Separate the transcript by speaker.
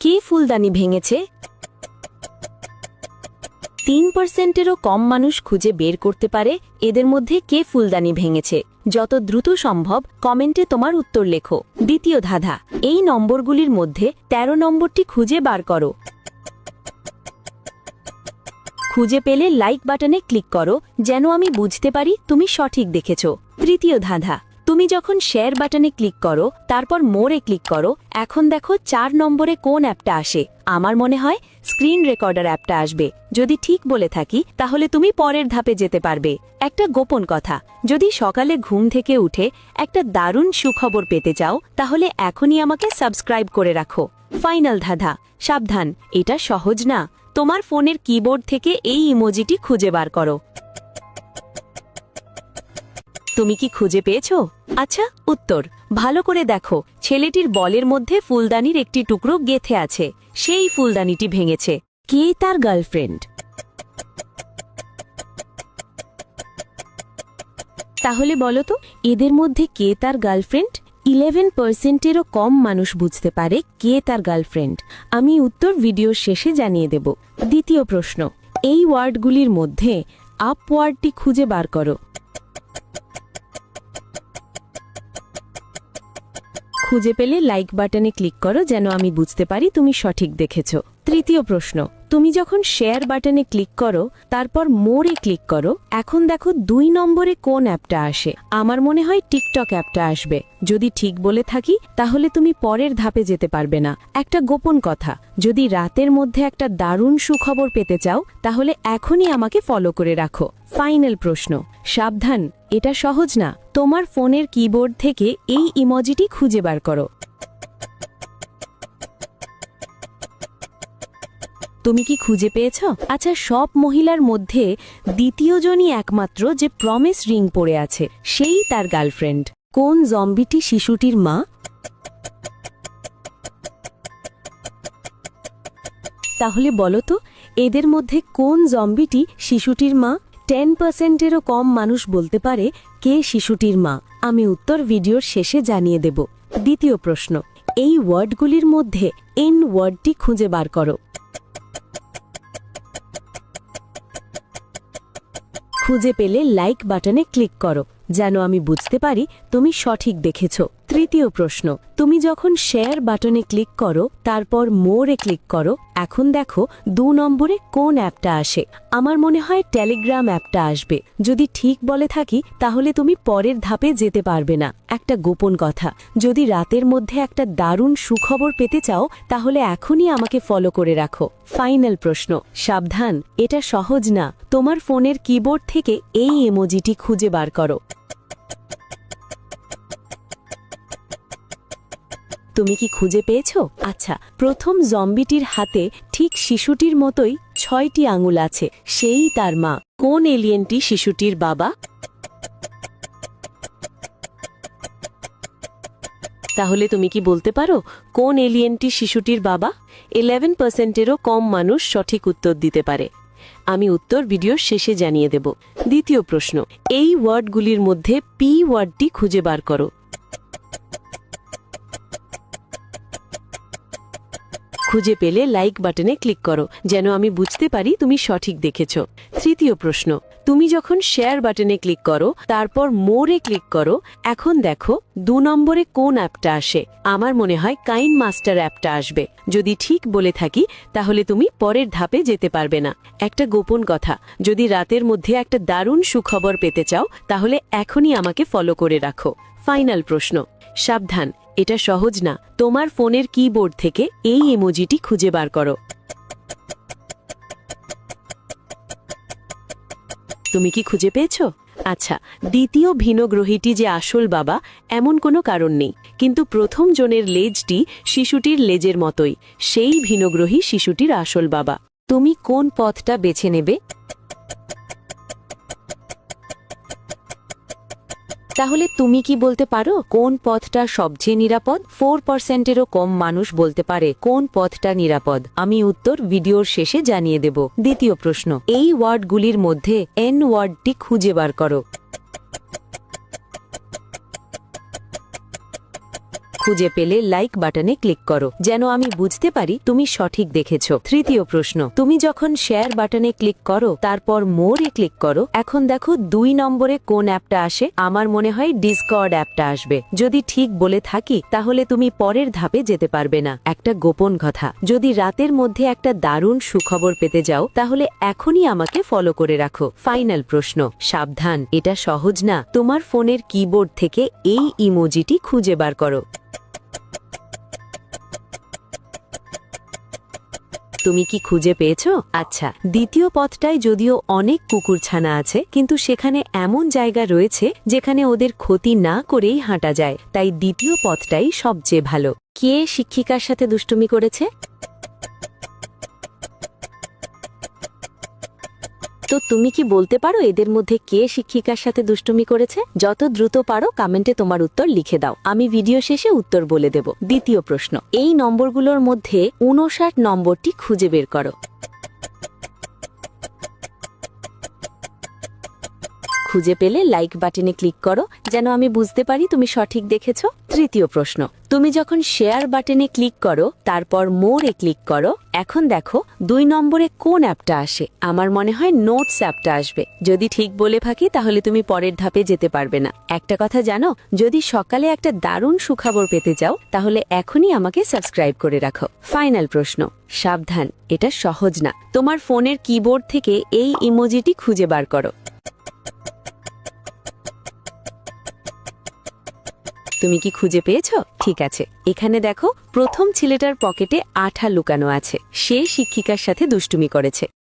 Speaker 1: কে ফুলদানি ভেঙেছে? 3%-এরও কম মানুষ খুঁজে বের করতে পারে এদের মধ্যে কে ফুলদানি ভেঙেছে। যত দ্রুত সম্ভব কমেন্টে তোমার উত্তর লেখো। দ্বিতীয় ধাঁধা, এই নম্বরগুলির মধ্যে 13 নম্বরটি খুঁজে বার করো। খুঁজে পেলে লাইক বাটনে ক্লিক করো, যেন আমি বুঝতে পারি তুমি সঠিক দেখেছ। তৃতীয় ধাঁধা, তুমি যখন শেয়ার বাটনে ক্লিক করো তারপর মোরে ক্লিক করো, এখন দেখো 4 নম্বরে কোন অ্যাপটা আসে। আমার মনে হয় স্ক্রিন রেকর্ডার অ্যাপটা আসবে। যদি ঠিক বলে থাকি তাহলে তুমি পরের ধাপে যেতে পারবে। একটা গোপন কথা, যদি সকালে ঘুম থেকে উঠে একটা দারুণ সুখবর পেতে চাও তাহলে এখনই আমাকে সাবস্ক্রাইব করে রাখো। ফাইনাল ধাঁধা, সাবধান, এটা সহজ না। তোমার ফোনের কিবোর্ড থেকে এই ইমোজিটি খুঁজে বার করো। তুমি কি খুঁজে পেয়েছো? আচ্ছা, উত্তর ভালো করে দেখো। ছেলেটির বলের মধ্যে ফুলদানির একটি টুকরো গেঁথে আছে। সেই ফুলদানিটি ভেঙেছে। কে তার গার্লফ্রেন্ড? তাহলে বলো তো, এদের মধ্যে কে তার গার্লফ্রেন্ড? 11%-এরও কম মানুষ বুঝতে পারে কে তার গার্লফ্রেন্ড। আমি উত্তর ভিডিওর শেষে জানিয়ে দেব। দ্বিতীয় প্রশ্ন, এই ওয়ার্ডগুলির মধ্যে আপ ওয়ার্ডটি খুঁজে বার করো। খুঁজে পেলে লাইক বাটনে ক্লিক করো, যেন আমি বুঝতে পারি তুমি সঠিক দেখেছ। তৃতীয় প্রশ্ন, তুমি যখন শেয়ার বাটনে ক্লিক করো তারপর মোরে ক্লিক করো, এখন দেখো 2 নম্বরে কোন অ্যাপটা আসে। আমার মনে হয় টিকটক অ্যাপটা আসবে। যদি ঠিক বলে থাকি তাহলে তুমি পরের ধাপে যেতে পারবে না। একটা গোপন কথা, যদি রাতের মধ্যে একটা দারুণ সুখবর পেতে চাও তাহলে এখনই আমাকে ফলো করে রাখো। ফাইনাল প্রশ্ন, সাবধান, এটা সহজ না। তোমার ফোনের কিবোর্ড থেকে এই ইমোজিটি খুঁজে বার করো। তুমি কি খুঁজে পেয়েছ? আচ্ছা, সব মহিলার মধ্যে দ্বিতীয় জনই একমাত্র যে প্রমিস রিং পরে আছে, সেই তার গার্লফ্রেন্ড। কোন জম্বিটি শিশুটির মা? তাহলে বলো তো, এদের মধ্যে কোন জম্বিটি শিশুটির মা? 10%-এরও কম মানুষ বলতে পারে কে শিশুটির মা। আমি উত্তর ভিডিওর শেষে জানিয়ে দেব। দ্বিতীয় প্রশ্ন, এই ওয়ার্ডগুলির মধ্যে এন ওয়ার্ডটি খুঁজে বার করো। খুঁজে পেলে লাইক বাটনে ক্লিক করো, যেন আমি বুঝতে পারি তুমি সঠিক দেখেছ। তৃতীয় প্রশ্ন, তুমি যখন শেয়ার বাটনে ক্লিক করো তারপর মোরে ক্লিক করো, এখন দেখো 2 নম্বরে কোন অ্যাপটা আসে। আমার মনে হয় টেলিগ্রাম অ্যাপটা আসবে। যদি ঠিক বলে থাকি তাহলে তুমি পরের ধাপে যেতে পারবে না। একটা গোপন কথা, যদি রাতের মধ্যে একটা দারুণ সুখবর পেতে চাও তাহলে এখনই আমাকে ফলো করে রাখো। ফাইনাল প্রশ্ন, সাবধান, এটা সহজ না। তোমার ফোনের কিবোর্ড থেকে এই ইমোজিটি খুঁজে বার করো। তুমি কি খুঁজে পেয়েছো? আচ্ছা, প্রথম জম্বিটির হাতে ঠিক শিশুটির মতোই 6টি আঙুল আছে, সেই তার মা। কোন এলিয়েনটি শিশুটির বাবা? তাহলে তুমি কি বলতে পারো কোন এলিয়েনটি শিশুটির বাবা? 11%-এরও কম মানুষ সঠিক উত্তর দিতে পারে। আমি উত্তর ভিডিওর শেষে জানিয়ে দেব। দ্বিতীয় প্রশ্ন, এই ওয়ার্ডগুলির মধ্যে পি ওয়ার্ডটি খুঁজে বার করো। খুঁজে পেলে লাইক বাটনে ক্লিক করো, যেন আমি বুঝতে পারি তুমি সঠিক দেখেছ। তৃতীয় প্রশ্ন, তুমি যখন শেয়ার বাটনে ক্লিক করো তারপর মোরে ক্লিক করো, এখন দেখো 2 নম্বরে কোন অ্যাপটা আসে। আমার মনে হয় কাইন মাস্টার অ্যাপটা আসবে। যদি ঠিক বলে থাকি তাহলে তুমি পরের ধাপে যেতে পারবে না। একটা গোপন কথা, যদি রাতের মধ্যে একটা দারুণ সুখবর পেতে চাও তাহলে এখনই আমাকে ফলো করে রাখো। ফাইনাল প্রশ্ন, সাবধান, এটা সহজ না। তোমার ফোনের কিবোর্ড থেকে এই ইমোজিটি খুঁজে বার করো। তুমি কি খুঁজে পেয়েছো? আচ্ছা, দ্বিতীয় ভিনগ্রহীটি যে আসল বাবা এমন কোনো কারণ নেই, কিন্তু প্রথম জনের লেজটি শিশুটির লেজের মতোই। সেই ভিনগ্রহী শিশুটির আসল বাবা। তুমি কোন পথটা বেছে নেবে? তাহলে তুমি কি বলতে পারো কোন পথটা সবচেয়ে নিরাপদ? 4%-এরও কম মানুষ বলতে পারে কোন পথটা নিরাপদ। আমি উত্তর ভিডিওর শেষে জানিয়ে দেব। দ্বিতীয় প্রশ্ন, এই ওয়ার্ডগুলির মধ্যে এন ওয়ার্ডটি খুঁজে বার করো। খুঁজে পেলে লাইক বাটনে ক্লিক করো, যেন আমি বুঝতে পারি তুমি সঠিক দেখেছো। তৃতীয় প্রশ্ন, তুমি যখন শেয়ার বাটনে ক্লিক করো তারপর মোরে ক্লিক করো, এখন দেখো 2 নম্বরে কোন অ্যাপটা আসে? আমার মনে হয় ডিসকর্ড অ্যাপটা আসবে। যদি ঠিক বলে থাকি তাহলে তুমি পরের ধাপে যেতে পারবে না। একটা গোপন কথা, যদি রাতের মধ্যে একটা দারুণ সুখবর পেতে যাও তাহলে এখনই আমাকে ফলো করে রাখো। ফাইনাল প্রশ্ন, সাবধান, এটা সহজ না। তোমার ফোনের কিবোর্ড থেকে এই ইমোজিটি খুঁজে বার করো। তুমি কি খুঁজে পেয়েছো? আচ্ছা, দ্বিতীয় পথটায় যদিও অনেক কুকুরছানা আছে, কিন্তু সেখানে এমন জায়গা রয়েছে যেখানে ওদের ক্ষতি না করেই হাঁটা যায়, তাই দ্বিতীয় পথটাই সবচেয়ে ভালো। কে শিক্ষিকার সাথে দুষ্টুমি করেছে? তো তুমি কি বলতে পারো এদের মধ্যে কে শিক্ষিকার সাথে দুষ্টুমি করেছে? যত দ্রুত পারো কমেন্টে তোমার উত্তর লিখে দাও, আমি ভিডিও শেষে উত্তর বলে দেব। দ্বিতীয় প্রশ্ন, এই নম্বরগুলোর মধ্যে 59 নম্বরটি খুঁজে বের করো। খুঁজে পেলে লাইক বাটনে ক্লিক করো, যেন আমি বুঝতে পারি তুমি সঠিক দেখেছো। তৃতীয় প্রশ্ন, তুমি যখন শেয়ার বাটনে ক্লিক করো তারপর মোরে ক্লিক করো, এখন দেখো 2 নম্বরে কোন অ্যাপটা আসে? আমার মনে হয় নোটস অ্যাপটা আসবে। যদি ঠিক বলে থাকি তাহলে তুমি পরের ধাপে যেতে পারবে না। একটা কথা জানো, যদি সকালে একটা দারুণ সুখবর পেতে যাও তাহলে এখনই আমাকে সাবস্ক্রাইব করে রাখো। ফাইনাল প্রশ্ন, সাবধান, এটা সহজ না। তোমার ফোনের কিবোর্ড থেকে এই ইমোজিটি খুঁজে বার করো। তুমি কি খুঁজে পেয়েছো? ঠিক আছে, এখানে দেখো প্রথম ছেলেটার পকেটে আঠা লুকানো আছে, সে শিক্ষিকার সাথে দুষ্টুমি করেছে।